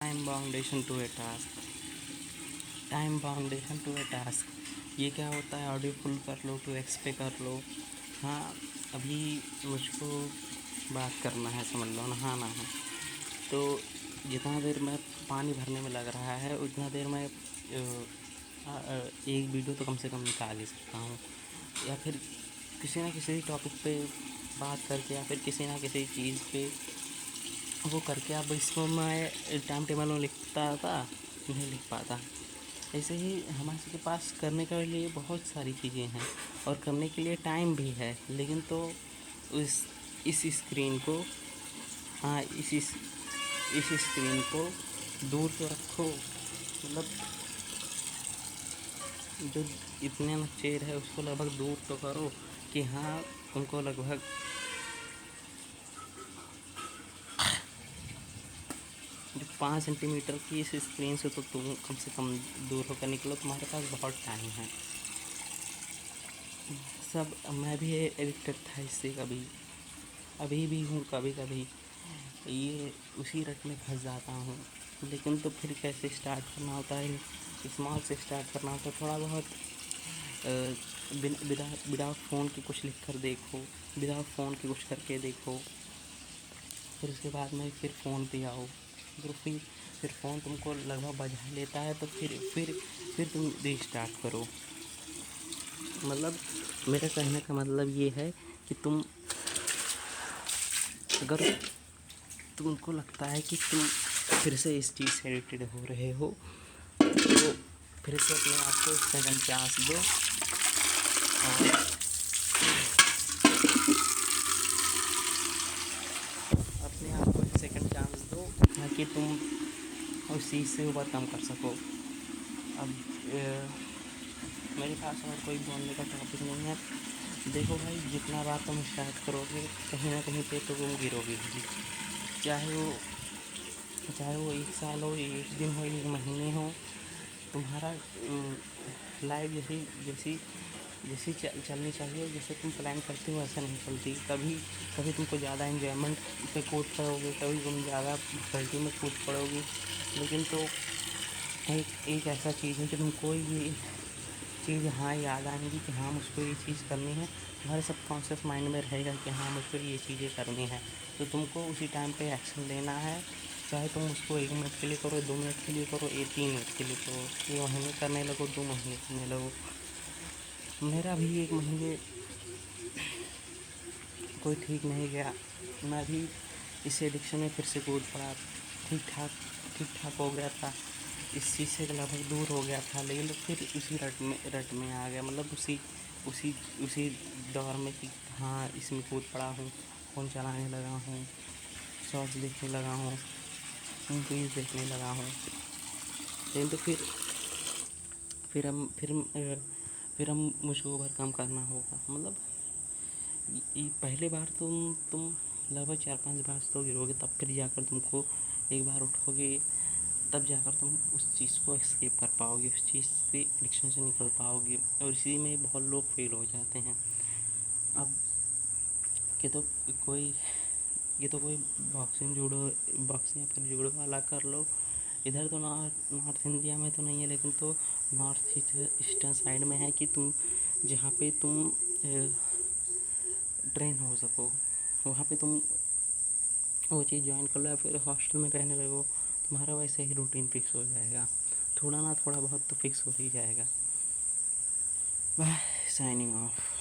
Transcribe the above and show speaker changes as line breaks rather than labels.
Time boundation to a task. Time boundation to a task ये क्या होता है? ऑडियो फुल कर लो, 2x पे कर लो। हाँ, अभी मुझको बात करना है, समझ लो, नहाना है, तो जितना देर मैं पानी भरने में लग रहा है उतना देर मैं एक वीडियो तो कम से कम निकाल ही सकता हूँ, या फिर किसी ना किसी टॉपिक पे बात करके, या फिर किसी ना किसी चीज़ पे वो करके। अब इसको मैं टाइम टेबल में लिखता था, नहीं लिख पाता। ऐसे ही हमारे के पास करने के लिए बहुत सारी चीज़ें हैं और करने के लिए टाइम भी है, लेकिन तो इस स्क्रीन को, हाँ, इस स्क्रीन को दूर तो रखो, मतलब जो इतने में चेयर है उसको लगभग दूर तो करो कि हाँ तुमको लगभग 5 सेंटीमीटर की इस स्क्रीन से तो तुम कम से कम दूर होकर निकलो, तुम्हारे पास बहुत टाइम है। सब मैं भी एडिक्टेड था इससे, कभी अभी भी हूँ, कभी कभी ये उसी रट में फंस जाता हूँ। लेकिन तो फिर कैसे स्टार्ट करना होता है, स्मॉल से स्टार्ट करना होता है, थोड़ा बहुत विदाउट फ़ोन के कुछ लिख कर देखो, विदाउट फ़ोन के कुछ करके देखो, फिर उसके बाद में फिर फ़ोन पे आओ। तो फिर फ़ोन तुमको लगभग बजा लेता है तो फिर तुम रीस्टार्ट करो। मतलब मेरे कहने का मतलब ये है कि अगर तुमको लगता है कि तुम फिर से इस चीज़ से एडिक्टेड हो रहे हो, तो फिर से अपने आप को सेकंड चांस दो और अपने आप को सेकंड चांस दो, ताकि तुम उस चीज़ से ओवरकम कर सको। अब मेरे पास और कोई बोलने का टॉपिक नहीं है। देखो भाई, जितना बात तुम स्टार्ट करोगे कहीं ना कहीं पे तो तुम गिरोगे ही, चाहे वो 1 साल हो, 1 दिन हो, 1 महीने हो। तुम्हारा लाइफ जैसी चलनी चाहिए, जैसे तुम प्लान करते हो वैसा नहीं चलती। कभी तुमको ज़्यादा एंजॉयमेंट पे कूद पड़ोगे, कभी तुम ज़्यादा डिफ़िकल्टी में कूद पड़ोगी। लेकिन तो एक ऐसा चीज़ है कि तुमको ये चीज़ हाँ याद आएंगी कि हाँ मुझको ये चीज़ करनी है। तुम्हारे सबकॉन्शियस माइंड में रहेगा कि हाँ मुझको ये चीज़ें करनी है, तो तुमको उसी टाइम पे एक्शन लेना है। चाहे तुम उसको 1 मिनट के लिए करो, 2 मिनट के लिए करो, 3 मिनट के लिए करो, 1 महीने करने लगो, 2 महीने करने लगो। मेरा भी 1 महीने कोई ठीक नहीं गया, मैं भी इस एडिक्शन में फिर से कूद पड़ा। ठीक ठाक हो गया था, इस चीज़ से लगभग दूर हो गया था, लेकिन फिर उसी रट में आ गया। मतलब उसी दौर में कि हाँ इसमें कूद पड़ा हूँ, फ़ोन चलाने लगा हूँ, शॉर्ट्स देखने लगा हूँ, मूवीज़ देखने लगा हूँ। लेकिन तो फिर हम मुझको ओवरकम करना होगा। मतलब पहले बार तुम लगभग 4-5 बार तो गिरोगे, तब फिर जाकर तुमको एक बार उठोगे, तब जाकर तुम उस चीज़ को एस्केप कर पाओगे, उस चीज़ से एडिक्शन से निकल पाओगे। और इसी में बहुत लोग फेल हो जाते हैं। अब ये तो कोई बॉक्सिंग या फिर जूडो वाला कर लो। इधर तो नॉर्थ इंडिया में तो नहीं है, लेकिन तो नॉर्थ ईस्टर्न साइड में है कि तुम जहाँ पे तुम ट्रेन हो सको, वहाँ पे तुम वो चीज़ ज्वाइन कर लो, या फिर हॉस्टल में रहने लगो। तुम्हारा वैसे ही रूटीन फिक्स हो जाएगा, थोड़ा बहुत तो फिक्स हो ही जाएगा। Bye, signing of.